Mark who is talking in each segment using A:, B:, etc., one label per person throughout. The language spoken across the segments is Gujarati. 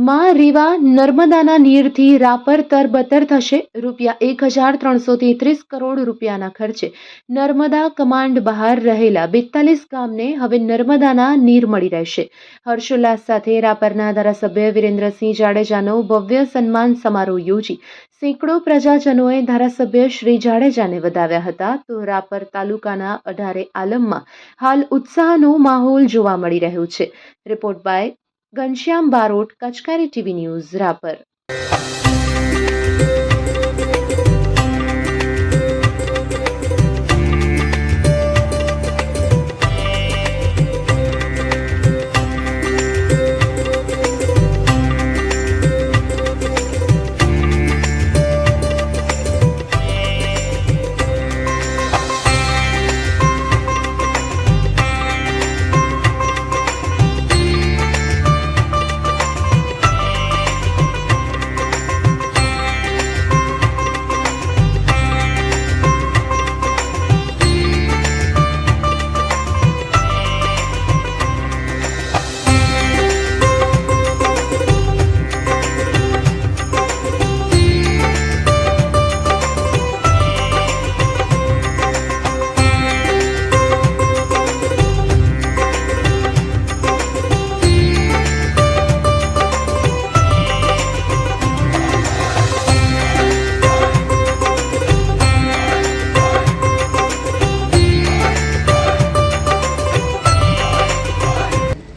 A: માં રીવા નર્મદાના નીરથી રાપર તરબતર થશે. ₹1,333 કરોડ રૂપિયાના ખર્ચે નર્મદા કમાન્ડ બહાર રહેલા 42 ગામને હવે નર્મદાના નીર મળી રહેશે. હર્ષોલ્લાસ સાથે રાપરના ધારાસભ્ય વિરેન્દ્રસિંહ જાડેજાનો ભવ્ય સન્માન સમારોહ યોજી સેંકડો પ્રજાજનોએ ધારાસભ્ય શ્રી જાડેજાને વધાવ્યા હતા. તો રાપર તાલુકાના 18 આલમમાં હાલ ઉત્સાહનો માહોલ જોવા મળી રહ્યો છે. રિપોર્ટ બાય ઘનશ્યામ બારોટ, કચકારી ટીવી ન્યૂઝ, રાપર.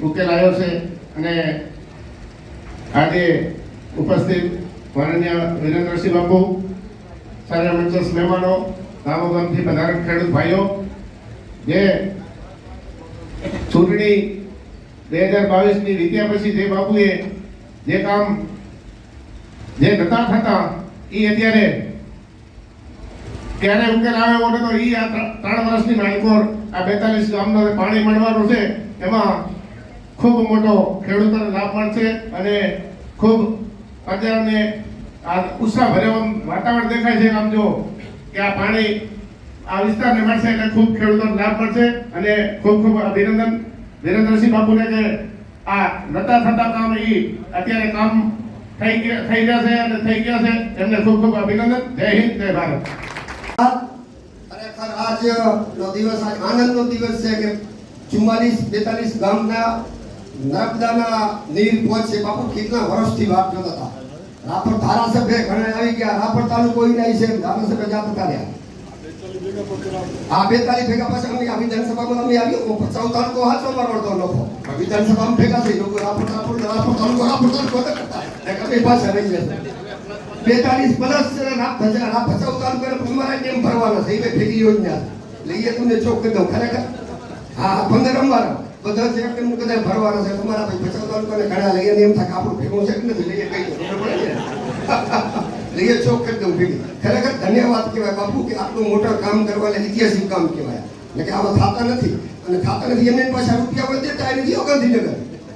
B: ઉકેલ આવ્યો છે અને આજે ઉપસ્થિત માનનીય વિરેન્દ્રસિંહ બાપુ, સારા મંચસ્થ મહેમાનો, ગામો ગામથી પધારેલ ખેડૂત ભાઈઓ, જે ચૂંટણી 2022ની વીત્યા પછી જે બાપુએ જે કામ જે નતા થતા એ અત્યારે ક્યારે ઉકેલ આવ્યો તો એ આ 3 વર્ષની માલિકોર આ 42 ગામનો પાણી મળવાનું છે. એમાં ખૂબ મોટો ખેડૂતોને લાભ મળશે અને ખૂબ પ્રજાને આ ઉત્સાહ ભર્યો વાતાવરણ દેખાય છે. આમ જો કે આ પાણી આ વિસ્તારને મળશે એટલે ખૂબ ખેડૂતોને લાભ મળશે અને ખૂબ ખૂબ અભિનંદન વિરેન્દ્રસિંહ બાપુને કે આ નતા થતા કામ એ અત્યારે કામ થઈ ગયા છે અને થઈ ગયા છે. એમને ખૂબ ખૂબ અભિનંદન. જય હિન્દ, જય ભારત.
C: ખરેખર આજનો દિવસ આનંદનો દિવસ છે કે 44-42 ગામના નર્મદાના નીર પહોંચે. બાપુ કેટલા વર્ષથી વાત કરતા હતા. રાપર ધારાસભ્ય ઘણા આવી ગયા. રાપર તાલુકો ઈનાઈ છે, ધારાસભ્ય જાત હતા રહ્યા. આ 42 ભેગા પછી અમે આ વિધાનસભામાં અમે આવ્યો 50 તાલુકો હાચો મારવડતો લોકો વિધાનસભામાં ભેગા થઈ લોકો રાપર તાલુકો કમી પાછા રહી જશે. 42 પ્લસ રાપર તાલુકો અમારા કેમ ભરવાના છે એ ભેગી યોજના લઈએ. તમને ચોક કરી દઉં ખરેખર. હા 15 અમારા બધા છે કેમ કદાચ ભરવાનો છે તમારા ભાઈ 50 તાલુકાને ઘણા લઈએ એમ થાય આપણું ભેગું છે કે નથી લઈએ કઈ લઈએ ચોક કરી દઉં ભેગી. ખરેખર ધન્યવાદ કહેવાય બાપુ કે આટલું મોટું કામ કરવા ઐતિહાસિક કામ કહેવાય. એટલે કે આવા થતા નથી અને થતા નથી એમને પાછા રૂપિયા પણ દેતા નથી. ગાંધીનગર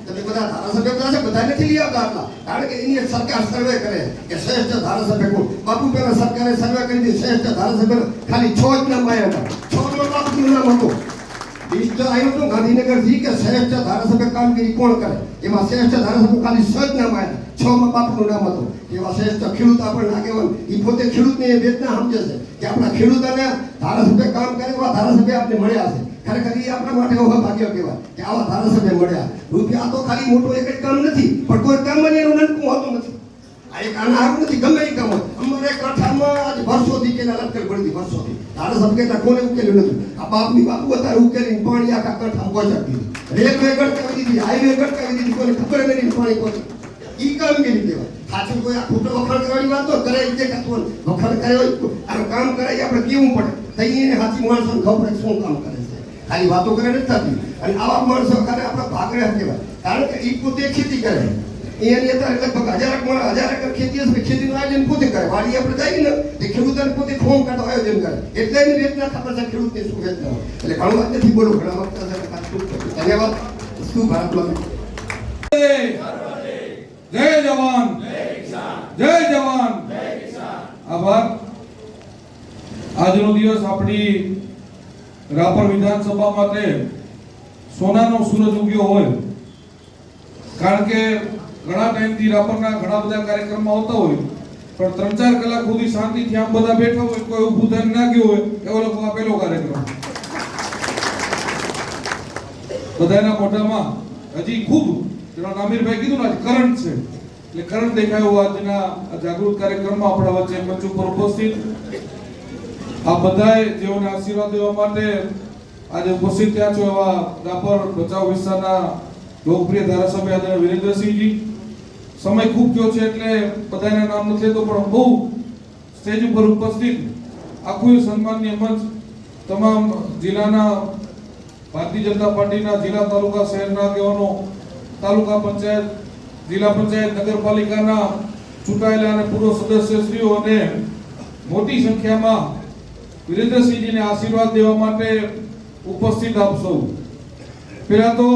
C: તમે બધા ધારાસભ્ય બધા છે, બધા નથી લઈ આવતા આટલા, કારણ કે એની સરકાર સર્વે કરે કે શ્રેષ્ઠ ધારાસભ્ય કોણ. બાપુ પેલા સરકારે સર્વે કરી દીધી શ્રેષ્ઠ ધારાસભ્ય ખાલી 6 જ નામ આવ્યા હતા. 6 નો બાપુનું નામ હતું. લિસ્ટ આવ્યું હતું ગાંધીનગરથી કે શ્રેષ્ઠ ધારાસભ્ય કામગીરી કોણ કરે. એમાં શ્રેષ્ઠ ધારાસભ્ય ખાલી 6 જ નામ આવ્યા. 6 માં બાપુનું નામ હતું. એવા શ્રેષ્ઠ ખેડૂત આપણને આગેવાન એ પોતે ખેડૂતને એ વેદના સમજે છે કે આપણા ખેડૂતોને ધારાસભ્ય કામ કરે એવા ધારાસભ્ય આપણે મળ્યા છે. ખરેખર એ આપણા માટે ભાગ્ય કહેવાય કે આવા ધારાસભ્ય મળ્યા. રૂપિયા તો ખાલી મોટું એક જ કામ નથી, પણ કોઈ કામ એનું નનકું હોતું નથી. આ એક આનારું નથી, ગમે એ કામ હોય. અમારે કાંઠામાં આજ વર્ષોથી કે લટકર પડી વર્ષોથી ધારાસભ્ય કોને ઉકેલ્યું નથી. આ બાપની બાપુ અત્યારે ઉકેલીને પાણી આખા કાંઠામાં પહોંચાડી દીધી. રેલવે ગટકાવી દીધી, હાઈવે ગટકાવી દીધી, કોઈને ખબર નથી પાણી પહોંચે. ઈ કામગીરી કહેવાય. સાચું કોઈ આ ખોટો વખાણ કરવાની વાત તો કરે જે કાતું વખાણ કરે હોય આ કામ કરે આપણે કેવું પડે. તઈને સાચી માણસોને ખબર પડે શું કામ કરે છે. ખાલી વાતો કરે નથી થતી. અને આવા માણસો કરે આપણે ભાગડે કહેવાય. કારણ કે ઈ પોતે ખેતી કરે. એની અત્યારે લગભગ 1000 એકર ખેતી હશે. ખેતીનું આયોજન પોતે કરે. વાડી આપણે જઈએ ને તે ખેડૂતોને પોતે ફોર્મ કાઢો આયોજન કરે. એટલે એની વેદના ખબર છે ખેડૂતની શું વેદના હોય. એટલે ઘણું વાત નથી બોલું, ઘણા વખત ધન્યવાદ. શું ભારત માતા.
D: જય જવાન, જય જવાન, આભાર. આજનો દિવસ આપણી રાપર વિધાનસભા માટે સોનાનો સૂરજ ઉગ્યો હોય, કારણ કે ઘણા ટાઈમથી રાપરના ઘણા બધા કાર્યક્રમો આવતા હોય, પણ 3-4 કલાક સુધી શાંતિથી આમ બધા બેઠા હોય, કોઈ ઊભું થઈને ના ગયું હોય, એવો લોકો આ પહેલો કાર્યક્રમ. બધાના મોઢામાં હજી ખૂબ આમિરભાઈ કીધું ને કરંટ છે, એટલે કરંટ દેખાયો આજના જાગૃત કાર્યક્રમમાં આપણા વચ્ચે મંચ ઉપર ઉપસ્થિત આ બધાએ જેઓને આશીર્વાદ દેવા માટે આજે ઉપસ્થિત થયા છો એવા રાપર બચાવ વિસ્તારના લોકપ્રિય ધારાસભ્ય આદરણીય વિરેન્દ્રસિંહજી. સમય ખૂબ થયો છે એટલે બધાના નામ નથી લેતો, પણ બહુ સ્ટેજ ઉપર ઉપસ્થિત આખું સન્માનીય મંચ તમામ જિલ્લાના ભારતીય જનતા પાર્ટીના જિલ્લા તાલુકા શહેરના આગેવાનો, તાલુકા પંચાયત, જિલ્લા પંચાયત, નગરપાલિકાના ચૂંટાયેલા અને પૂર્વ સદસ્યશ્રીઓ અને મોટી સંખ્યામાં વિરેન્દ્રસિંહજીને આશીર્વાદ દેવા માટે ઉપસ્થિત આપ સૌ. પહેલા તો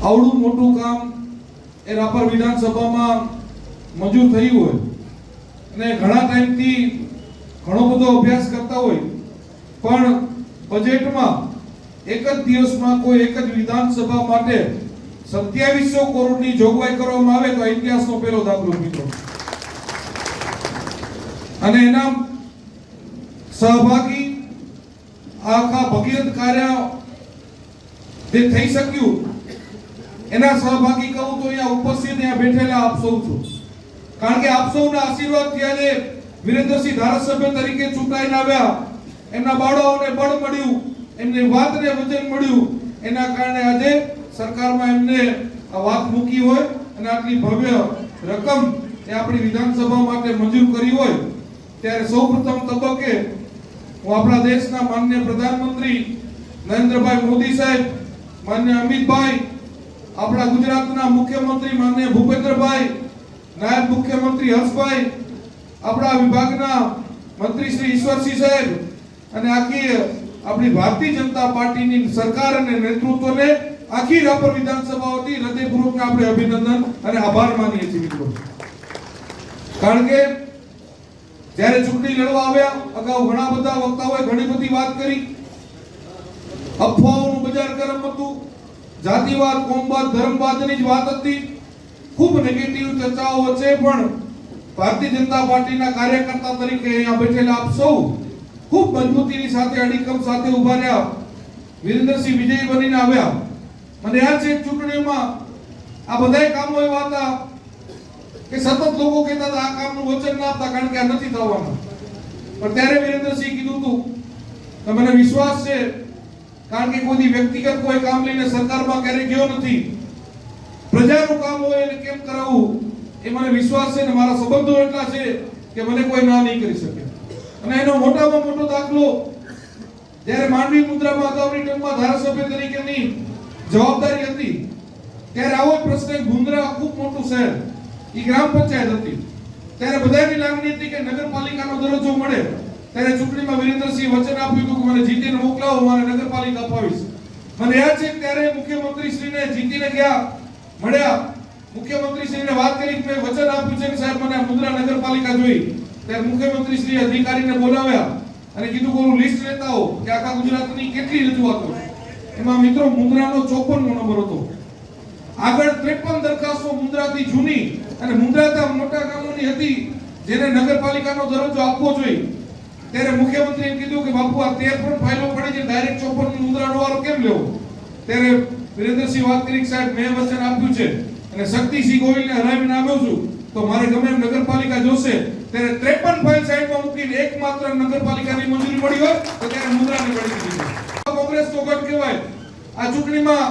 D: આવડું મોટું કામ એ રાપર વિધાનસભામાં મંજૂર થયું હોય અને ઘણા ટાઈમથી ઘણો બધો અભ્યાસ કરતા હોય, પણ બજેટમાં એક જ દિવસમાં કોઈ એક જ વિધાનસભા માટે 2700 કરોડની જોગવાઈ કરવામાં આવે તો આ ઇતિહાસનો પહેલો દાખલો મિત્રો. અને એના સહભાગી આખા ભગીરથ કાર્ય જે થઈ શક્યું એના સહભાગી કહું તો અહીંયા ઉપસ્થિત અહીંયા બેઠેલા આપ સૌ છો, કારણ કે આપ સૌના આશીર્વાદથી આજે વિરેન્દ્રસિંહ ધારાસભ્ય તરીકે ચૂંટાઈને આવ્યા, એમના બાળાઓને બળ મળ્યું, એમની વાતને વચન મળ્યું, એના કારણે આજે સરકારમાં એમને આ વાત મૂકી હોય અને આટલી ભવ્ય રકમ એ આપણી વિધાનસભા માટે મંજૂર કરી હોય, ત્યારે સૌપ્રથમ તબક્કે હું આપણા દેશના માનનીય પ્રધાનમંત્રી નરેન્દ્રભાઈ મોદી સાહેબ, માનનીય અમિતભાઈ, આપણા ગુજરાતના મુખ્યમંત્રી માનનીય ભૂપેન્દ્રભાઈ, નાયબ મુખ્યમંત્રી હર્ષભાઈ, આપણા વિભાગના મંત્રી શ્રી ઈશ્વરસિંહ સાહેબ અને આખી આપણી ભારતીય જનતા પાર્ટીની સરકાર અને નેતૃત્વને આખી રાપર વિધાનસભા વતી હૃદયપૂર્વકના આપણે અભિનંદન અને આભાર માનીએ છીએ મિત્રો. કારણ કે જ્યારે ચૂંટણી લડવા આવ્યા અગાઉ ઘણા બધા વક્તાઓએ ઘણી બધી વાત કરી, અફવાઓનું બજાર ગરમ હતું, જાતિવાદ, કોમવાદ, ધર્મવાદની જ વાત હતી, ખૂબ નેગેટિવ ચર્ચાઓ વચ્ચે પણ ભારતીય જનતા પાર્ટીના કાર્યકર્તા તરીકે અહીંયા બેઠેલા આપ સૌ ખૂબ મજબૂતીની સાથે અડીકમ સાથે ઉભા રહ્યા, વિરેન્દ્રસિંહ વિજયી બનીને આવ્યા. મને યાદ છે ચૂંટણીમાં આ બધાય કામો એવા હતા કે સતત લોકો કહેતા હતા આ કામનું વચન ના આપતા કારણ કે આ નથી થવાના, પણ ત્યારે વિરેન્દ્રસિંહ કીધું હતું કે મને વિશ્વાસ છે, કારણ કે કોઈ વ્યક્તિગત કોઈ કામ લઈને સરકારમાં ક્યારેય ગયો નથી, પ્રજાનું કામ હોય એને કેમ કરાવવું એ મને વિશ્વાસ છે અને મારા સંબંધો એટલા છે કે મને કોઈ ના નહીં કરી શકે. અને એનો મોટામાં મોટો દાખલો જ્યારે માંડવી મુદ્રામાં અગાઉની ટર્મમાં ધારાસભ્ય તરીકેની જવાબદારી હતી ત્યારે આવો જ પ્રશ્ન, ગુંદરા ખૂબ મોટું શહેર, એ ગ્રામ પંચાયત હતી, ત્યારે બધાની લાગણી હતી કે નગરપાલિકાનો દરજ્જો મળે. ત્યારે ચૂંટણીમાં વિરેન્દ્રસિંહ વચન આપ્યું હતું કે મને જીતીને મોકલાવો, મારે નગરપાલિકા અપાવીશ. મને યાદ છે ત્યારે મુખ્યમંત્રી શ્રીને જીતીને ગયા, મળ્યા, મુખ્યમંત્રી શ્રીને વાત કરી કે મેં વચન આપ્યું છે કે સાહેબ મને આ મુદ્રા નગરપાલિકા જોઈ. ત્યારે મુખ્યમંત્રી શ્રી અધિકારીને બોલાવ્યા અને કીધું કે લિસ્ટ લેતા આવો કે આખા ગુજરાતની કેટલી રજૂઆતો. એમાં મિત્રો મુદ્રાનો 54મો નંબર હતો. આગળ 53 દરખાસ્તો મુદ્રાથી જૂની અને મુદ્રાતા મોટા કામોની હતી જેને નગરપાલિકાનો દરજ્જો આપવો જોઈએ. ત્યારે મુખ્યમંત્રીએ કીધું કે બાપુ આ 13 પણ ફાઇલો પડી છે, ડાયરેક્ટ 54 મુદ્રાનો વારો કેમ લેવો? ત્યારે વિરેન્દ્રસિંહ વાત કરી કે સાહેબ મેં વચન આપ્યું છે અને શક્તિસિંહ ગોહિલને હરાવીને આવ્યો છું તો મારે ગમે એમ નગરપાલિકા જોશે. ત્યારે 53 ફાઇલ સાઈડમાં મૂકીને એકમાત્ર નગરપાલિકાની મંજૂરી મળી હોય તો ત્યારે મુદ્રાને મળી દીધી. કોંગ્રેસ તો ગઢ કહેવાય. આ ચૂંટણીમાં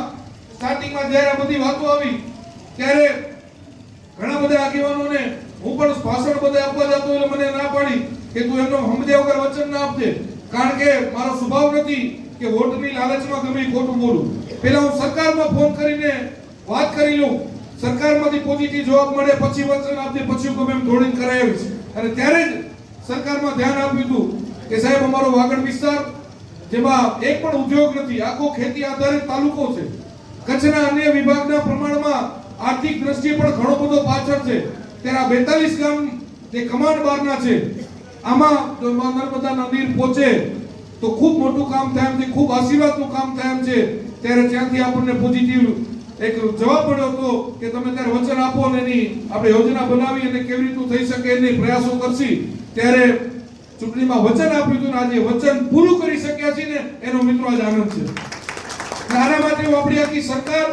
D: સ્ટાર્ટિંગમાં જ્યારે આ બધી વાતો આવી ત્યારે ઘણા બધા આગેવાનોને હું પણ ભાષણ બધા આપવા જતો એટલે મને ના પાડી કે તું એમનો સમજ્યા વગર વચન ના આપજે, કારણ કે મારો સ્વભાવ નથી કે વોટની લાલચમાં ગમે ખોટું બોલું. પહેલા હું સરકારમાં ફોન કરીને વાત કરી લઉં, સરકારમાંથી પોઝિટિવ જવાબ મળે પછી વચન આપજે, પછી ગમે એમ દોડીને કરાવીશ. અને ત્યારે જ સરકારમાં ધ્યાન આપ્યું હતું કે સાહેબ અમારો વાગડ વિસ્તાર જેમાં એક પણ ઉદ્યોગ નથી, આખો ખેતી આધારિત તાલુકો છે, કચ્છના અન્ય વિભાગના પ્રમાણમાં આર્થિક દ્રષ્ટિએ પણ ઘણો બધો પાછળ છે. ત્યારે આ 42 ગામ જે કમાન્ડ બહારના છે આમાં જો નર્મદા નદી પહોંચે તો ખૂબ મોટું કામ થાય એમ છે, ખૂબ આશીર્વાદનું કામ થાય એમ છે. ત્યારે ત્યાંથી આપણને પોઝિટિવ એક જવાબ મળ્યો હતો કે તમે ત્યારે વચન આપો અને એની આપણે યોજના બનાવી અને કેવી રીતનું થઈ શકે એની પ્રયાસો કરશી, ત્યારે ચૂંટણીમાં વચન આપ્યું હતું ને આજે વચન પૂરું કરી શક્યા છીએ ને એનો મિત્રો આજ આનંદ છે. આના માટે હું આપણી આખી સરકાર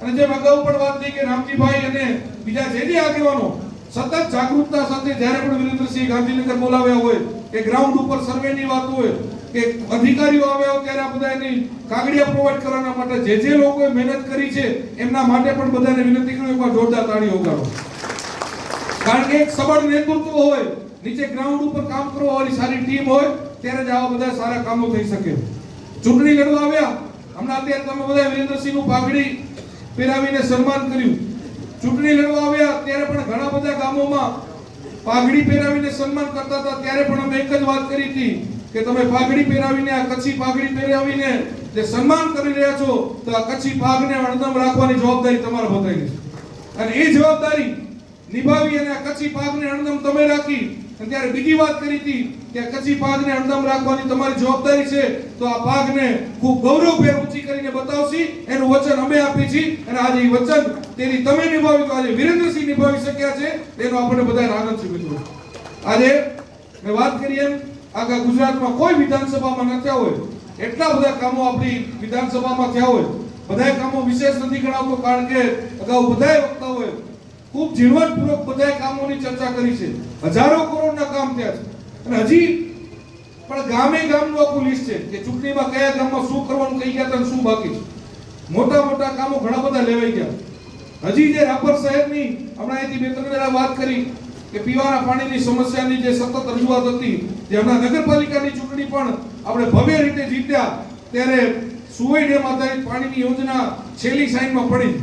D: અને જેમ અગાઉ પણ વાત થઈ કે રામજીભાઈ અને બીજા જે આગેવાનો સતત જાગૃતતા સાથે જ્યારે પણ વિરેન્દ્રસિંહ ગાંધીનગર બોલાવ્યા હોય કે ગ્રાઉન્ડ ઉપર સર્વેની વાત હોય કે અધિકારીઓ આવ્યા હોય ત્યારે આ બધા એની કાગળિયા પ્રોવાઈડ કરવાના માટે જે લોકોએ મહેનત કરી છે એમના માટે પણ બધાને વિનંતી કરું એકવાર જોરદાર તાળીઓ વગાડો. કારણ કે એક સબળ નેતૃત્વ હોય, નીચે ગ્રાઉન્ડ ઉપર કામ કરવા વાળી સારી ટીમ હોય ત્યારે જ આવા બધા સારા કામો થઈ શકે. ચૂંટણી લડવા આવ્યા, હમણાં અત્યારે તમે બધા વિરેન્દ્રસિંહનું પાઘડી પહેરાવીને સન્માન કર્યું. ચૂંટણી લડવા આવ્યા ત્યારે પણ ઘણા બધા ગામોમાં પાઘડી પહેરાવીને સન્માન કરતા હતા, ત્યારે પણ અમે એક જ વાત કરી હતી કે તમે પાઘડી પહેરાવીને આ કચ્છી પાઘડી પહેરાવીને જે સન્માન કરી રહ્યા છો તો આ કચ્છી પાઘને અણનમ રાખવાની જવાબદારી તમારે બતાવી છે અને એ જવાબદારી નિભાવી અને આ કચ્છી પાઘને અણનમ તમે રાખી. અને ત્યારે બીજી વાત કરી હતી કે કચ્છી પાઘને અણનમ રાખવાની તમારી જવાબદારી છે, તો આ પાઘને ખૂબ ગૌરવભેર ઊંચી કરીને બતાવશી એનું વચન અમે આપી છીએ અને આજે એ વચન તેની તમે નિભાવ્યું તો આજે વિરેન્દ્રસિંહ નિભાવી શક્યા છે એનો આપણે બધાને આનંદ છે. મિત્રો આજે મેં વાત કરી એમ આખા ગુજરાતમાં કોઈ વિધાનસભામાં ન થયા હોય એટલા બધા કામો આપણી વિધાનસભામાં થયા હોય. બધા કામો વિશેષ નથી ગણાવતો કારણ કે અગાઉ બધા વક્તાઓએ ખૂબ ઝીણવટપૂર્વક બધા કામોની ચર્ચા કરી છે. હજારો કરોડના કામ થયા છે અને હજી પણ ગામે ગામનું આખું લિસ્ટ છે કે ચૂંટણીમાં કયા ગામમાં શું કરવાનું કહી ગયા હતા શું બાકી છે. મોટા મોટા કામો ઘણા બધા લેવાઈ ગયા. હજી જે રાપર શહેરની હમણાં અહીંથી બે ત્રણ જણા વાત કરી કે પીવાના પાણીની સમસ્યાની જે સતત રજૂઆત હતી, જે હમણાં નગરપાલિકાની ચૂંટણી પણ આપણે ભવ્ય રીતે જીત્યા ત્યારે સુવઈ ડેમ આધારિત પાણીની યોજના છેલ્લી સાઈનમાં પડી.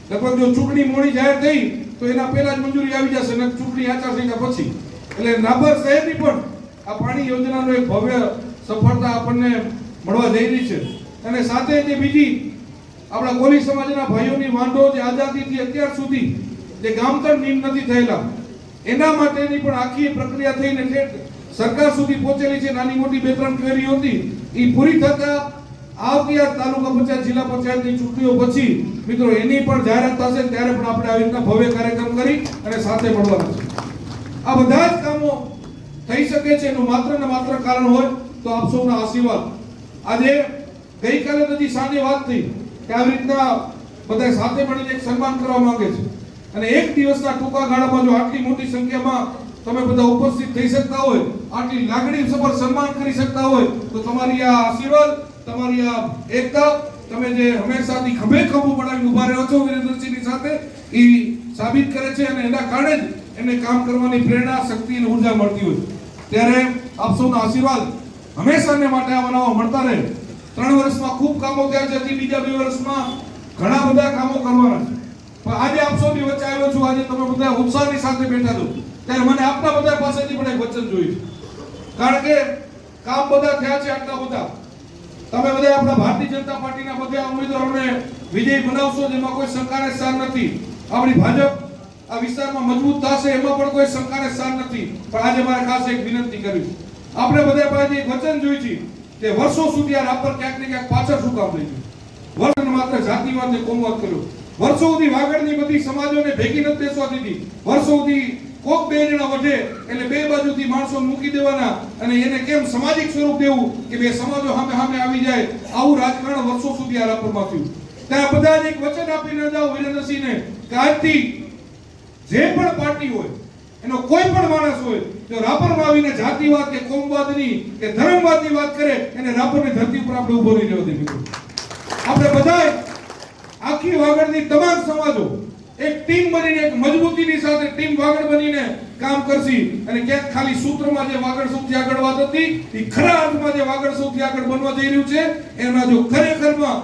D: લગભગ જો ચૂંટણી મોડી જાહેર થઈ તો એના પહેલા જ મંજૂરી આવી જશે ને ચૂંટણી આચારસંહિતા પછી. એટલે રાપર શહેરની પણ આ પાણી યોજનાનો એક ભવ્ય સફળતા આપણને મળવા જઈ રહી છે. અને સાથે જે બીજી આપણા કોલી સમાજના ભાઈઓની વાંઢો જે આઝાદીથી અત્યાર સુધી જે ગામતળ નીમ નથી થયેલા એના માટેની પણ આખી પ્રક્રિયા થઈને સરકાર સુધી પહોંચેલી છે. નાની મોટી બે ત્રણ ક્વેરીઓ હતી એ પૂરી થતા આવતી આ તાલુકા પંચાયત જિલ્લા પંચાયતની ચૂંટણીઓ પછી મિત્રો એની પણ જાહેરાત થશે ત્યારે પણ આપણે આવી રીતના ભવ્ય કાર્યક્રમ કરી અને સાથે મળવાના છે. આ બધા જ કામો થઈ શકે છે એનું માત્ર ને માત્ર કારણ હોય તો આપ સૌના આશીર્વાદ. આજે ગઈકાલે બધી સાંજે વાત થઈ કે આવી રીતના બધા સાથે મળીને એક સન્માન કરવા માંગે છે અને એક દિવસના ટૂંકા ગાળામાં જો આટલી મોટી સંખ્યામાં તમે બધા ઉપસ્થિત થઈ શકતા હોય, આટલી લાગણીસભર સન્માન કરી શકતા હોય તો તમારી આ આશીર્વાદ, તમારી આ એકતા, તમે જે હંમેશાથી ખભે ખભું પડાવીને ઉભા રહ્યો છો વિરેન્દ્રસિંહની સાથે એ સાબિત કરે છે અને એના કારણે જ એમને કામ કરવાની પ્રેરણા, શક્તિ અને ઉર્જા મળતી હોય. ત્યારે આપ સૌના આશીર્વાદ હંમેશાને માટે આવા નવા મળતા રહે. 3 વર્ષમાં ખૂબ કામો થયા છે, હજી બીજા 2 વર્ષમાં ઘણા બધા કામો કરવાના છે. પણ આજે આપ સૌની વચ્ચે આવ્યો છું, આજે તમે બધા ઉત્સાહની સાથે બેઠા છો ત્યારે મને આપના બધા પાસેથી પણ એક વચન જોયું છે. કારણ કે કામ બધા થયા છે આટલા બધા, તમે બધા આપણા ભારતીય જનતા પાર્ટીના બધા ઉમેદવારોને વિજય બનાવશો જેમાં કોઈ શંકાને સ્થાન નથી. આપણી ભાજપ આ વિસ્તારમાં મજબૂત થશે એમાં પણ કોઈ શંકાને સ્થાન નથી. પણ આજે મારે ખાસ એક વિનંતી કરવી, આપણે બધા પાસે એક વચન જોયું છે કે વર્ષો સુધી આ રાપર ક્યાંક ને ક્યાંક પાછળ શું કામ થઈ ગયું. વર્ષ માત્ર જાતિવાદ ને કોમવાદ કર્યો. વર્ષો સુધી વાગડની બધી સમાજોને ભેગી નથી બેસવા દીધી. વર્ષો સુધી કોક બે જણા વધે એટલે બે બાજુથી માણસો મૂકી દેવાના અને એને કેમ સામાજિક સ્વરૂપ દેવું કે બે સમાજો સામે સામે આવી જાય, આવું રાજકારણ વર્ષો સુધી આ રાપરમાં થયું. ત્યાં બધા જ એક વચન આપીને જાઓ વિરેન્દ્રસિંહને કે આજથી જે પણ પાર્ટી હોય એનો કોઈ પણ માણસ હોય જો રાપરમાં આવીને જાતિવાદ કે કોમવાદની કે ધર્મવાદની વાત કરે એને રાપરની ધરતી ઉપર આપણે ઉભો નહીં રહેવા દે. મિત્રો આપણે બધા આખી વાગડની તમામ સમાજો એક ટીમ બનીને એક મજબૂતીની સાથે ટીમ વાગડ બનીને કામ કરશી અને ક્યાંક ખાલી સૂત્રમાં જે વાગડ સૌથી આગળ વાત હતી એ ખરા અર્થમાં જે વાગડ સૌથી આગળ બનવા જઈ રહ્યું છે એમાં જો ખરેખરમાં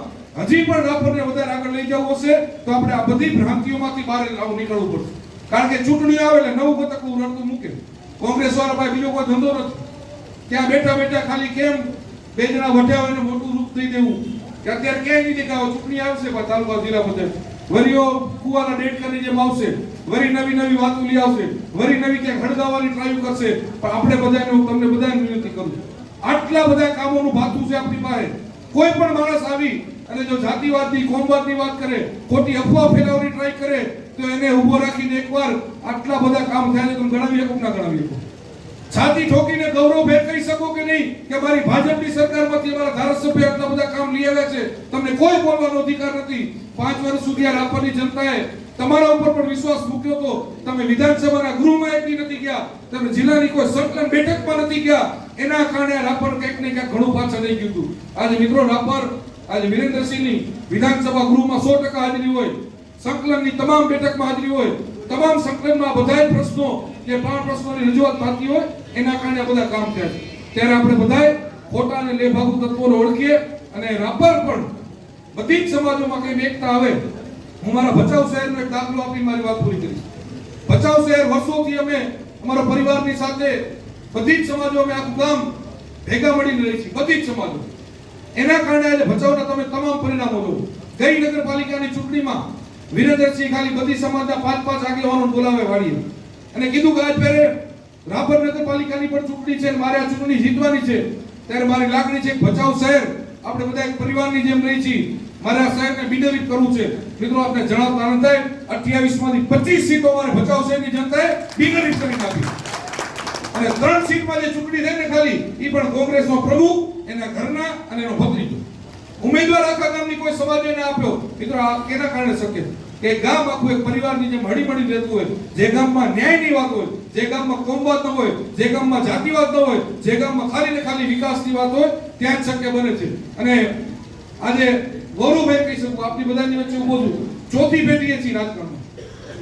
D: હજી પણ રાપરને વધારે આગળ લઈ જવું હશે તો આપણે આ બધી ભ્રાંતિઓમાંથી બહાર નીકળવું પડશે. કારણ કે ચૂંટણી આવે એટલે નવું બતકનું રડતું મૂકે. કોંગ્રેસ વાળા ભાઈ બીજો કોઈ ધંધો નથી. ત્યાં બેઠા બેઠા ખાલી કેમ બે જણા વઢ્યા હોય મોટું રૂપ થઈ દેવું કે અત્યારે ક્યાંય નહીં દેખાવ. ચૂંટણી આવશે તાલુકા જિલ્લા પંચાયત વરીઓ કુવાના ડેટ કરી જેમ આવશે, વરી નવી નવી વાતો લઈ આવશે, વરી નવી ક્યાંક હળગાવવાની ટ્રાય કરશે. પણ આપણે બધાને હું તમને બધાને વિનંતી કરું છું, આટલા બધા કામોનું ભાથું છે આપણી પાસે. કોઈ પણ માણસ આવી અને જો જાતિવાદની કોમવાદની વાત કરે, ખોટી અફવા ફેલાવવાની ટ્રાય કરે, તો એને ઊભો રાખીને એકવાર આટલા બધા કામ થયા છે તમે ગણાવી શકો ના ગણાવી શકો? છાતી ઠોકીને ગૌરવભેર કહી શકો કે નહીં કે મારી ભાજપની સરકારમાંથી અમારા ધારાસભ્ય આટલા બધા કામ લઈ આવ્યા છે? તમને કોઈ બોલવાનો અધિકાર નથી. 5 વર્ષ સુધી આ રાપરની જનતાએ તમારા ઉપર પણ વિશ્વાસ મૂક્યો હતો. તમે વિધાનસભાના ગૃહમાં એકલી નથી ગયા, તમે જિલ્લાની કોઈ સંકલન બેઠકમાં નથી ગયા. એના કારણે આ રાપર કંઈક ને ક્યાંક ઘણું પાછળ રહી ગયું હતું. આજે મિત્રો રાપર આજે વિરેન્દ્રસિંહની વિધાનસભા ગૃહમાં 100% હાજરી હોય, સંકલનની તમામ બેઠકમાં હાજરી હોય, તમામ સંકલનમાં બધાય પ્રશ્નો જે 5 પ્રશ્નોની રજૂઆત થતી હોય એના કારણે આ બધા કામ થયા છે. ત્યારે આપણે બધાય ખોટા અને લેભાગુ તત્વોને ઓળખીએ અને રાપર પણ બધી જ સમાજોમાં કંઈ એકતા આવે. હું મારા ભચાઉ શહેરનો એક દાખલો આપી મારી વાત પૂરી કરીશ. ભચાઉ શહેર વર્ષોથી અમે અમારા પરિવારની સાથે બધી જ સમાજો અમે આખું ગામ ભેગા મળીને રહી છીએ, બધી જ સમાજો. એના કારણે આજે ભચાઉના તમે તમામ પરિણામો જુઓ. ગઈ નગરપાલિકાની ચૂંટણીમાં વિરેન્દ્રસિંહ ખાલી બધી સમાજના 5-5 આગેવાનો બોલાવે વાળીએ અને કીધું કે આજ પહેરે રાપર નગરપાલિકાની પણ ચૂંટણી છે, મારે આ ચૂંટણી જીતવાની છે. ત્યારે મારી લાગણી છે ભચાઉ શહેર આપણે બધા એક પરિવારની જેમ રહી છીએ, મારે આ શહેરને બિનહરીફ કરવું છે. મિત્રો આપને જણાવતા આનંદ થાય 28 માંથી 25 સીટો મારે ભચાઉ શહેરની જનતાએ બિનહરીફ કરી નાખી અને 3 સીટમાં જે ચૂંટણી થઈ ને ખાલી એ પણ કોંગ્રેસનો પ્રમુખ, એના ઘરના અને એનો ભત્રીજો ઉમેદવાર આખા ગામની કોઈ સમાજે ના આપ્યો. મિત્રો આ કેના કારણે શક્ય કે ગામ આખું એક પરિવારની જેમ હળીમળી રહેતું હોય, જે ગામમાં ન્યાયની વાત હોય, જે ગામમાં કોમવાદ ન હોય, જે ગામમાં જાતિવાદ ન હોય, જે ગામમાં ખાલી ને ખાલી વિકાસની વાત હોય, ત્યાં જ શક્ય બને છે. અને આજે ગૌરવભાઈ કહી શકું આપની બધાની વચ્ચે ઉભો છું, ચોથી પેઢીએ છીએ રાજકારણમાં.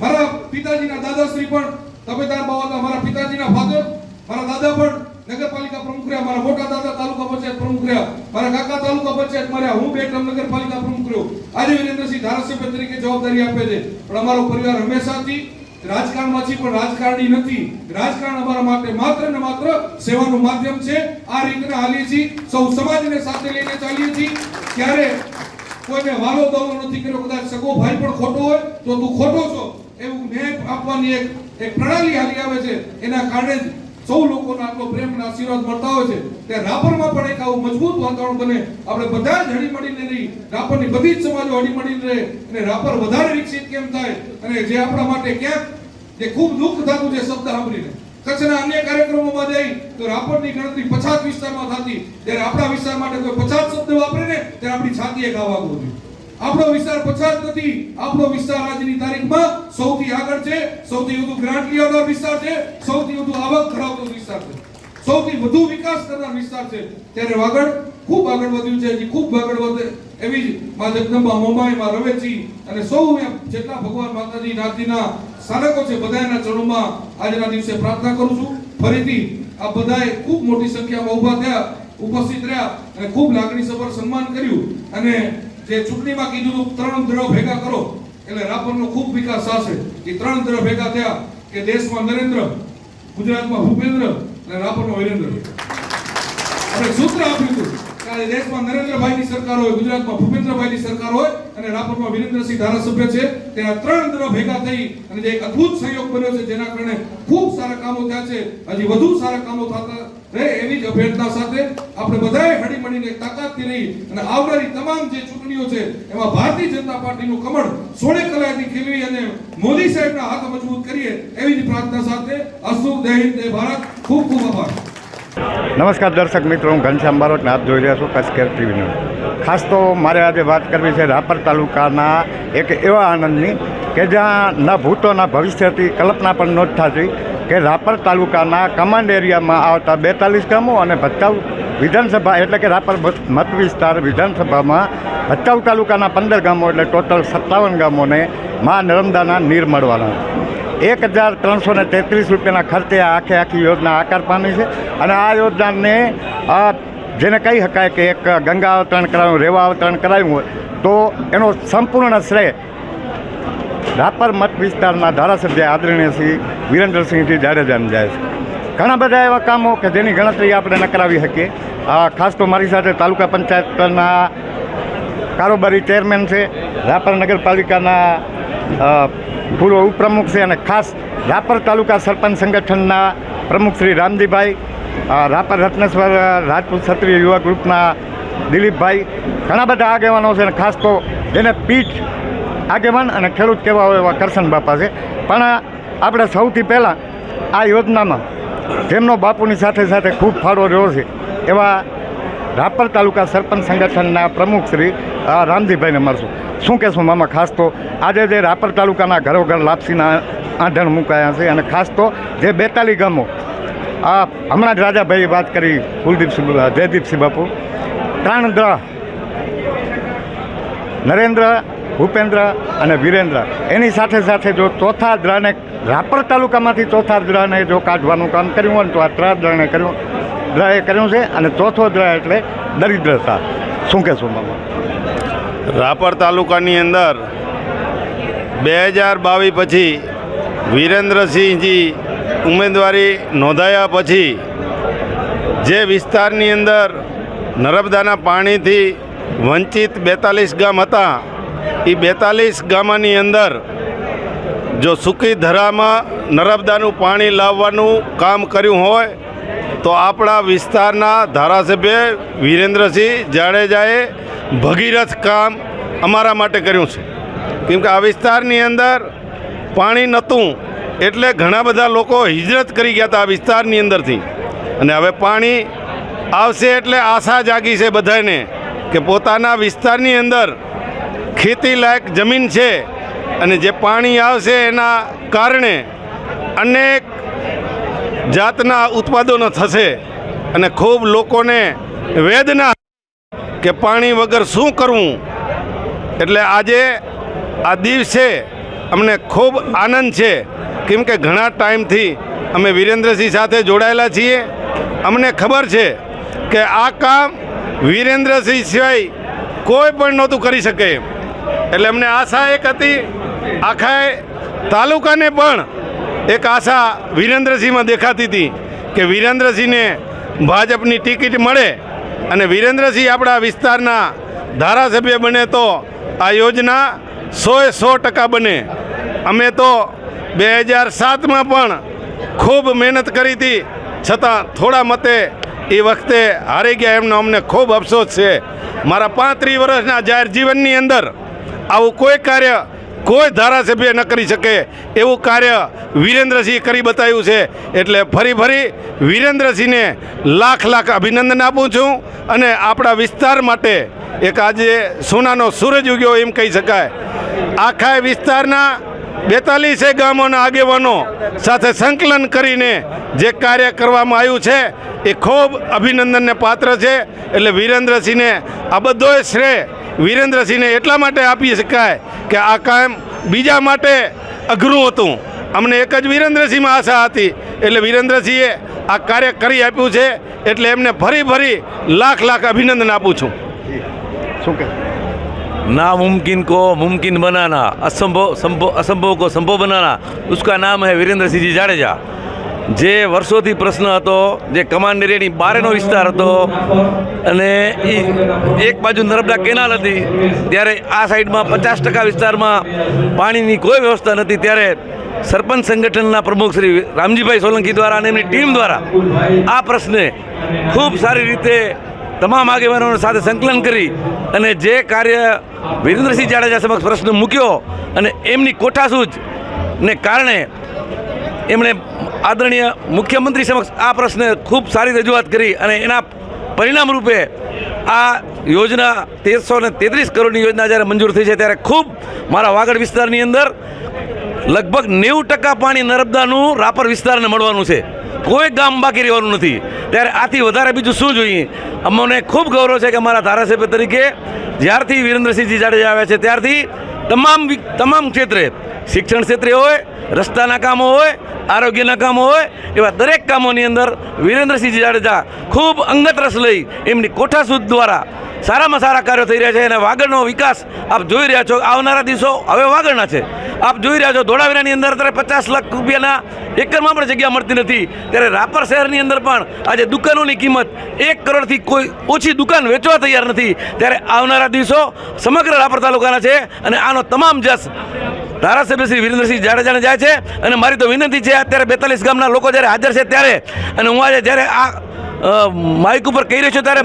D: મારા પિતાજીના દાદાશ્રી પણ તબેદાર બાવા હતા, મારા પિતાજીના ફાધર મારા દાદા પણ નગરપાલિકા પ્રમુખ રહ્યા, મારા મોટા દાદા તાલુકા પંચાયત પ્રમુખ રહ્યા, મારા કાકા તાલુકા પંચાયત રહ્યા, હું 2 ટર્મ નગરપાલિકા પ્રમુખ રહ્યો. આજે વિરેન્દ્રસિંહ ધારાસભ્ય તરીકે જવાબદારી આપે છે. પણ અમારો પરિવાર હંમેશાથી રાજકારણમાં છે, પણ રાજકારણી નથી. રાજકારણ અમારા માટે માત્ર ને માત્ર સેવાનું માધ્યમ છે. આ રીતના હાલીએ છીએ, સૌ સમાજને સાથે લઈને ચાલીએ છીએ. ક્યારે કોઈને વાલો દવલો નથી કર્યો. કદાચ સગો ભાઈ પણ ખોટો હોય તો તું ખોટો છો એવું ન્યાય આપવાની એક પ્રણાલી હાલી આવે છે. એના કારણે જ સૌ લોકોનો આટલો પ્રેમ અને આશીર્વાદ મળતા હોય છે. ત્યારે રાપરમાં પણ એક આવું મજબૂત વાતાવરણ બને, આપણે બધા જ હળીમળીને રહી, રાપરની બધી જ સમાજો હળીમળીને રહે અને રાપર વધારે વિકસિત કેમ થાય. અને જે આપણા માટે ક્યાંક જે ખૂબ દુઃખ થતું છે શબ્દ સાંભળીને, કચ્છના અન્ય કાર્યક્રમોમાં જઈ તો રાપરની ગણતરી 50 વિસ્તારમાં થતી, ત્યારે આપણા વિસ્તાર માટે કોઈ 50 શબ્દ વાપરે ને ત્યારે આપણી છાતીએ ઘા વાગવો જોઈએ. આપણો વિસ્તાર 50 નથી, આપણો વિસ્તાર આજની તારીખમાં સૌથી આગળ છે, સૌથી વધુ ગ્રાન્ટ લેવાનો વિસ્તાર છે, સૌથી વધુ આવક ધરાવતો વિસ્તાર છે, સૌથી વધુ વિકાસ કરનાર વિસ્તાર છે. ત્યારે વાગડ ખૂબ આગળ વધ્યું છે, હજી ખૂબ આગળ વધે એવી જ માં જગદંબા મોમાઈ, માં રવેચી અને સૌ જેટલા ભગવાન માતાજી નાથજીના સ્થાનકો છે બધાના ચરણોમાં આજના દિવસે પ્રાર્થના કરું છું. ફરીથી આ બધાએ ખૂબ મોટી સંખ્યામાં ઊભા થયા, ઉપસ્થિત રહ્યા અને ખૂબ લાગણીસભર સન્માન કર્યું. અને જે ચૂંટણીમાં કીધું 3 દ્રવ ભેગા કરો એટલે રાપરનો ખૂબ વિકાસ થશે. એ 3 દ્રવ ભેગા થયા કે દેશમાં નરેન્દ્ર, ગુજરાતમાં ભૂપેન્દ્ર અને રાપરનો વિરેન્દ્ર. આપણે સૂત્ર આપ્યું હતું કે દેશમાં નરેન્દ્રભાઈની સરકાર હોય, ગુજરાતમાં ભૂપેન્દ્રભાઈની સરકાર હોય અને રાપરમાં વિરેન્દ્રસિંહ ધારાસભ્ય છે. તેના 3 દ્રવ ભેગા થઈ અને જે એક અદ્ભુત સહયોગ બન્યો છે, જેના કારણે ખૂબ સારા કામો થયા છે. હજી વધુ સારા કામો થતા રહે એવી જ અભ્યર્થના સાથે આપણે બધાએ હળીમળીને તાકાતથી રહી અને આવનારી તમામ જે ચૂંટણીઓ છે એમાં ભારતીય જનતા પાર્ટીનું કમળ 16 કલાકથી ખીલવી અને મોદી સાહેબના હાથ મજબૂત કરીએ એવી જ પ્રાર્થના સાથે અસ્તુ. જય હિન્દ, જય ભારત. ખૂબ ખૂબ આભાર.
E: નમસ્કાર દર્શક મિત્રો, હું ઘનશ્યામ બારોટને આપ જોઈ રહ્યા છો કચ્છ કેર ટીવીનો. ખાસ તો મારે આજે વાત કરવી છે રાપર તાલુકાના એક એવા આનંદની કે જ્યાં ન ભૂતો ન ભવિષ્યથી કલ્પના પણ નહોતી થતી કે રાપર તાલુકાના કમાન્ડ એરિયામાં આવતા 42 ગામો અને ભચાઉ વિધાનસભા એટલે કે રાપર મત વિસ્તાર વિધાનસભામાં ભચાઉ તાલુકાના 15 ગામો એટલે ટોટલ 57 ગામોને મા નર્મદાના નીર મળવાના. 1333 રૂપિયાના ખર્ચે આખી યોજના આકાર પામી છે. અને આ યોજનાને જેને કહી શકાય કે એક ગંગા અવતરણ કરાવ્યું, રેવા અવતરણ કરાવ્યું હોય તો એનો સંપૂર્ણ શ્રેય રાપર મત વિસ્તારના ધારાસભ્ય આદરણીય શ્રી વિરેન્દ્રસિંહજી જાડેજાને જાય છે. ઘણા બધા એવા કામો કે જેની ગણતરી આપણે ન કરાવી શકીએ. ખાસ તો મારી સાથે તાલુકા પંચાયતના કારોબારી ચેરમેન છે, રાપર નગરપાલિકાના પૂર્વ ઉપપ્રમુખ છે અને ખાસ રાપર તાલુકા સરપંચ સંગઠનના પ્રમુખ શ્રી રામજીભાઈ, રાપર રત્નેશ્વર રાજપૂત ક્ષત્રિય યુવા ગ્રુપના દિલીપભાઈ, ઘણા બધા આગેવાનો છે અને ખાસ તો જેને પીઠ આગેવાન અને ખેડૂત કહેવા હોય એવા કરશન બાપા છે. પણ આપણે સૌથી પહેલાં આ યોજનામાં જેમનો બાપુની સાથે સાથે ખૂબ ફાળો રહ્યો છે એવા રાપર તાલુકા સરપંચ સંગઠનના પ્રમુખ શ્રી રામજીભાઈને મળશું. શું કહેશું મામા? ખાસ તો આજે જે રાપર તાલુકાના ઘરોઘર લાપસીના આંધણ મુકાયા છે અને ખાસ તો જે 42 ગામો હમણાં જ રાજાભાઈએ વાત કરી, કુલદીપસિંહ જયદીપસિંહ બાપુ, ત્રણ નરેન્દ્ર, ભૂપેન્દ્ર અને વિરેન્દ્ર, એની સાથે સાથે જો ચોથા દ્રને રાપર તાલુકામાંથી ચોથા દ્રને જો કાઢવાનું કામ કર્યું હોય ને તો આ ત્રણ દ્રએ કર્યું છે. અને ચોથો દ્ર એટલે દરિદ્રતા. શું કહેશું મામા?
F: રાપર તાલુકાની અંદર 2022 પછી વિરેન્દ્રસિંહજી ઉમેદવારી નોંધાયા પછી જે વિસ્તારની અંદર નર્મદાના પાણીથી વંચિત 42 ગામ હતા, એ 42 ગામની અંદર જો સૂકી ધરામાં નર્મદાનું પાણી લાવવાનું કામ કર્યું હોય તો આપણા વિસ્તારના ધારાસભ્ય વિરેન્દ્રસિંહ જાડેજાએ ભગીરથ કામ અમારા માટે કર્યું છે. કેમ કે આ વિસ્તારની અંદર પાણી નહોતું એટલે ઘણા બધા લોકો હિજરત કરી ગયા હતા આ વિસ્તારની અંદરથી, અને હવે પાણી આવશે એટલે આશા જાગી છે બધાને કે પોતાના વિસ્તારની અંદર ખેતી લાયક જમીન છે અને જે પાણી આવશે એના કારણે અનેક જાતના ઉત્પાદનો થશે અને ખૂબ લોકોને વેદના કે પાણી વગર શું કરવું. એટલે આજે આ દિવસે અમને ખૂબ આનંદ છે, કેમ કે ઘણા ટાઈમથી અમે વિરેન્દ્રસિંહ સાથે જોડાયેલા છીએ. અમને ખબર છે કે આ કામ વિરેન્દ્રસિંહ સિવાય કોઈ પણ નહોતું કરી શકે. એટલે અમને આશા એક હતી, આખા તાલુકાને પણ એક આશા વિરેન્દ્રસિંહમાં દેખાતી હતી કે વિરેન્દ્રસિંહને ભાજપની ટિકિટ મળે અને વિરેન્દ્રસિંહ આપણા વિસ્તારના ધારાસભ્ય બને તો આ યોજના 100% બને. અમે તો 2007માં પણ ખૂબ મહેનત કરી હતી, છતાં થોડા મતે એ વખતે હારી ગયા, એમનો અમને ખૂબ અફસોસ છે. મારા 35 વર્ષના જાહેર જીવનની અંદર આવું કોઈ કાર્ય કોઈ ધારાસભ્ય ન કરી શકે એવું કાર્ય વિરેન્દ્રસિંહ કરી બતાવ્યું છે. એટલે ફરી વિરેન્દ્રસિંહને લાખ અભિનંદન આપું છું. અને આપણા વિસ્તાર માટે એક આજે સોનાનો સૂરજ ઉગ્યો એમ કહી શકાય. આખા વિસ્તારના 42 ગામોના આગેવાનો સાથે સંકલન કરીને જે કાર્ય કરવામાં આવ્યું છે એ ખૂબ અભિનંદનને પાત્ર છે. એટલે વિરેન્દ્રસિંહને આ બધોય શ્રેય વિરેન્દ્રસિંહને એટલા માટે આપી શકાય કે આ કામ બીજા માટે અઘરું હતું. અમને એક જ વિરેન્દ્રસિંહમાં આશા હતી, એટલે વિરેન્દ્રસિંહે આ કાર્ય કરી આપ્યું છે. એટલે એમને ફરી લાખ અભિનંદન આપું છું.
E: શું કહે?
G: नामुमकिन को मुमकिन बनाना, असंभव को संभव बनाना, उसका नाम है वीरेंद्र सिंह जाडेजा. જે વર્ષોથી પ્રશ્ન હતો, જે કમાન્ડ એરિયાની બહારનો વિસ્તાર હતો અને એ એક બાજુ નર્મદા કેનાલ હતી, ત્યારે આ સાઈડમાં 50% વિસ્તારમાં પાણીની કોઈ વ્યવસ્થા નથી. ત્યારે સરપંચ સંગઠનના પ્રમુખ શ્રી રામજીભાઈ સોલંકી દ્વારા અને એમની ટીમ દ્વારા આ પ્રશ્ને ખૂબ સારી રીતે તમામ આગેવાનો સાથે સંકલન કરી અને જે કાર્ય વીરેન્દ્રસિંહ જાડેજા સમક્ષ પ્રશ્ન મૂક્યો અને એમની કોઠાસૂઝને કારણે એમણે આદરણીય મુખ્યમંત્રી સમક્ષ આ પ્રશ્ને ખૂબ સારી રજૂઆત કરી અને એના પરિણામ રૂપે આ યોજના 1333 કરોડની યોજના જ્યારે મંજૂર થઈ છે, ત્યારે ખૂબ મારા વાગડ વિસ્તારની અંદર લગભગ 90% પાણી નર્મદાનું રાપર વિસ્તારને મળવાનું છે. કોઈ ગામ બાકી રહેવાનું નથી. ત્યારે આથી વધારે બીજું શું જોઈએ? અમને ખૂબ ગૌરવ છે કે મારા ધારાસભ્ય તરીકે જ્યારથી વિરેન્દ્રસિંહજી જાડેજા આવ્યા છે ત્યારથી તમામ ક્ષેત્રે, શિક્ષણ ક્ષેત્રે હોય, રસ્તાના કામો હોય, આરોગ્યના કામો હોય, એવા દરેક કામોની અંદર વિરેન્દ્રસિંહ જાડેજા ખૂબ અંગત રસ લઈ એમની કોઠાસૂઝ દ્વારા સારામાં સારા કાર્યો થઈ રહ્યા છે. અને વાગડનો વિકાસ આપ જોઈ રહ્યા છો. આવનારા દિવસો હવે વાગડના છે. આપ જોઈ રહ્યા છો ધોળાવીરાની અંદર અત્યારે 50 લાખ રૂપિયાના એકરમાં પણ જગ્યા મળતી નથી. ત્યારે રાપર શહેરની અંદર પણ આજે દુકાનોની કિંમત 1 કરોડથી કોઈ ઓછી દુકાન વેચવા તૈયાર નથી. ત્યારે આવનારા દિવસો સમગ્ર રાપર તાલુકાના છે અને આનો તમામ જસ ધારાસભ્ય શ્રી વિરેન્દ્રસિંહ જાડેજાને જાય છે. અને મારી તો વિનંતી છે, અત્યારે 42 ગામના લોકો જ્યારે હાજર છે ત્યારે, અને હું આજે જ્યારે આ માઇક ઉપર કહી રહ્યો છું ત્યારે